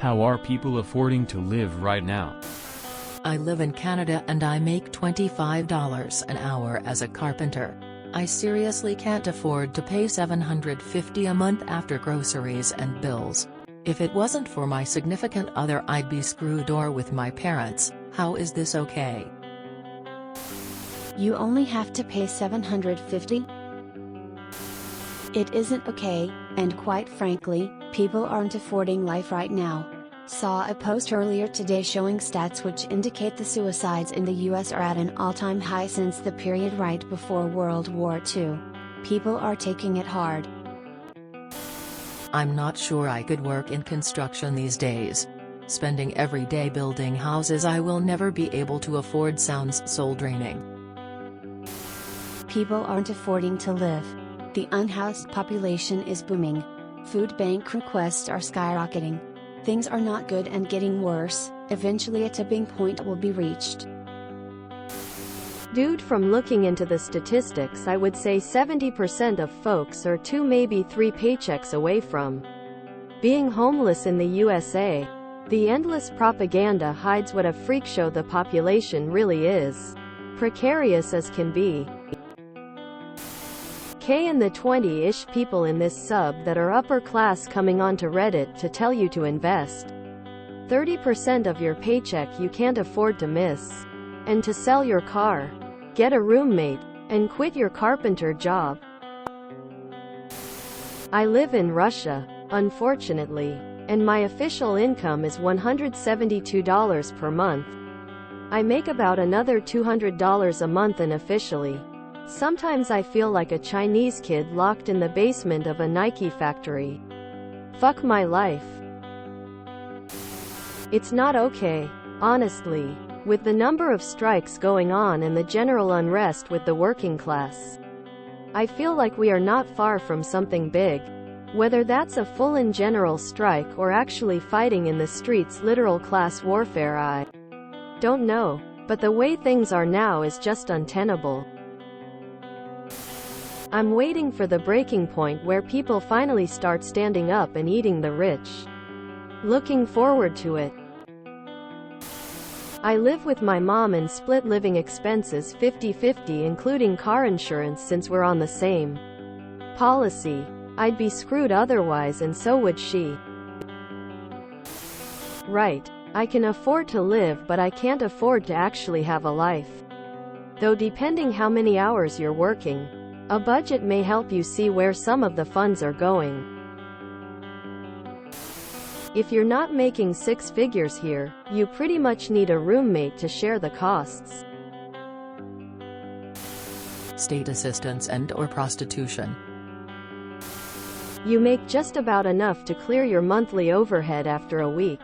How are people affording to live right now? I live in Canada and I make $25 an hour as a carpenter. I seriously can't afford to pay $750 a month after groceries and bills. If it wasn't for my significant other, I'd be screwed or with my parents. How is this okay? You only have to pay $750? It isn't okay, and quite frankly, people aren't affording life right now. Saw a post earlier today showing stats which indicate the suicides in the US are at an all-time high since the period right before World War II. People are taking it hard. I'm not sure I could work in construction these days. Spending every day building houses I will never be able to afford sounds soul-draining. People aren't affording to live. The unhoused population is booming. Food bank requests are skyrocketing. Things are not good and getting worse. Eventually a tipping point will be reached. Dude, from looking into the statistics, I would say 70% of folks are 2, maybe 3 paychecks away from being homeless in the USA. The endless propaganda hides what a freak show the population really is. Precarious as can be. K and the 20-ish people in this sub that are upper class coming onto Reddit to tell you to invest 30% of your paycheck you can't afford to miss. And to sell your car, get a roommate, and quit your carpenter job. I live in Russia, unfortunately, and my official income is $172 per month. I make about another $200 a month unofficially. Sometimes I feel like a Chinese kid locked in the basement of a Nike factory. Fuck my life. It's not okay, honestly, with the number of strikes going on and the general unrest with the working class. I feel like we are not far from something big. Whether that's a full and general strike or actually fighting in the streets, literal class warfare, I don't know, but the way things are now is just untenable. I'm waiting for the breaking point where people finally start standing up and eating the rich. Looking forward to it. I live with my mom and split living expenses 50-50, including car insurance, since we're on the same policy. I'd be screwed otherwise, and so would she. Right. I can afford to live, but I can't afford to actually have a life. Though depending how many hours you're working, a budget may help you see where some of the funds are going. If you're not making 6 figures here, you pretty much need a roommate to share the costs. State assistance and/or prostitution. You make just about enough to clear your monthly overhead after a week.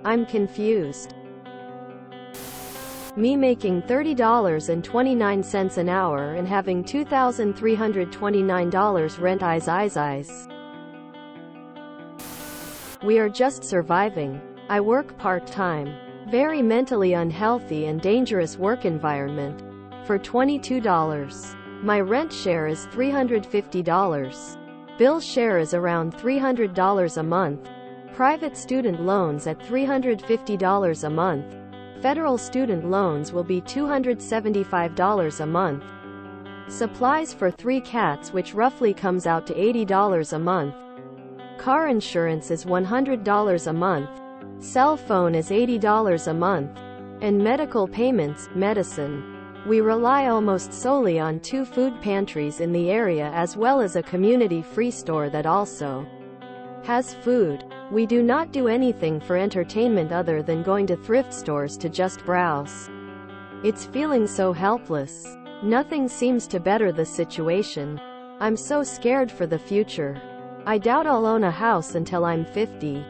I'm confused. Me making $30.29 an hour and having $2,329 rent, eyes. We are just surviving. I work part-time. Very mentally unhealthy and dangerous work environment. For $22. My rent share is $350. Bill share is around $300 a month. Private student loans at $350 a month. Federal student loans will be $275 a month. Supplies for 3 cats, which roughly comes out to $80 a month. Car insurance is $100 a month. Cell phone is $80 a month. And medical payments, medicine. We rely almost solely on 2 food pantries in the area, as well as a community free store that also has food. We do not do anything for entertainment other than going to thrift stores to just browse. It's feeling so helpless. Nothing seems to better the situation. I'm so scared for the future. I doubt I'll own a house until I'm 50.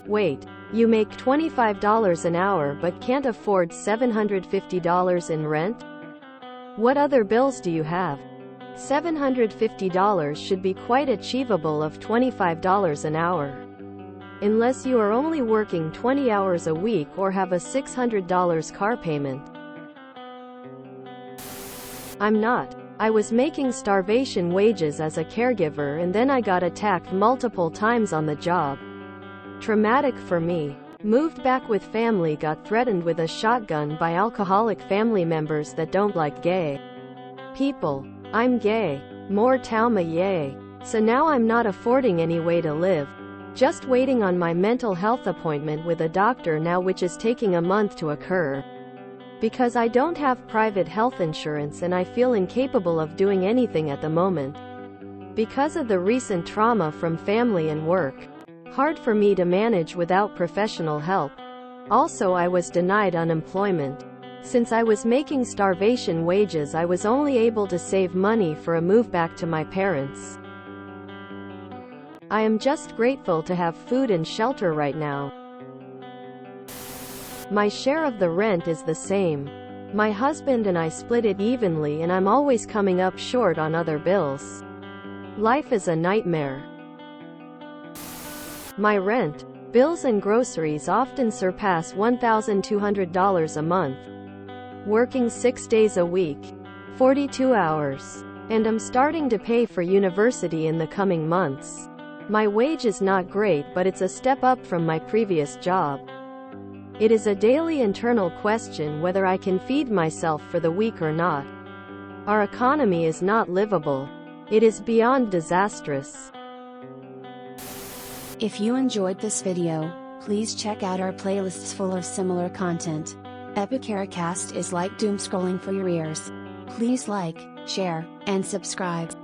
Wait, you make $25 an hour but can't afford $750 in rent? What other bills do you have? $750 should be quite achievable of $25 an hour. Unless you are only working 20 hours a week or have a $600 car payment. I'm not. I was making starvation wages as a caregiver, and then I got attacked multiple times on the job. Traumatic for me. Moved back with family, got threatened with a shotgun by alcoholic family members that don't like gay people. I'm gay. More trauma, yay. So now I'm not affording any way to live. Just waiting on my mental health appointment with a doctor now, which is taking a month to occur. Because I don't have private health insurance and I feel incapable of doing anything at the moment. Because of the recent trauma from family and work. Hard for me to manage without professional help. Also, I was denied unemployment. Since I was making starvation wages, I was only able to save money for a move back to my parents. I am just grateful to have food and shelter right now. My share of the rent is the same. My husband and I split it evenly, and I'm always coming up short on other bills. Life is a nightmare. My rent, bills and groceries often surpass $1,200 a month. Working 6 days a week, 42 hours. And I'm starting to pay for university in the coming months. My wage is not great, but it's a step up from my previous job. It is a daily internal question whether I can feed myself for the week or not. Our economy is not livable. It is beyond disastrous. If you enjoyed this video, please check out our playlists full of similar content. Epicaricast is like doom scrolling for your ears. Please like, share, and subscribe.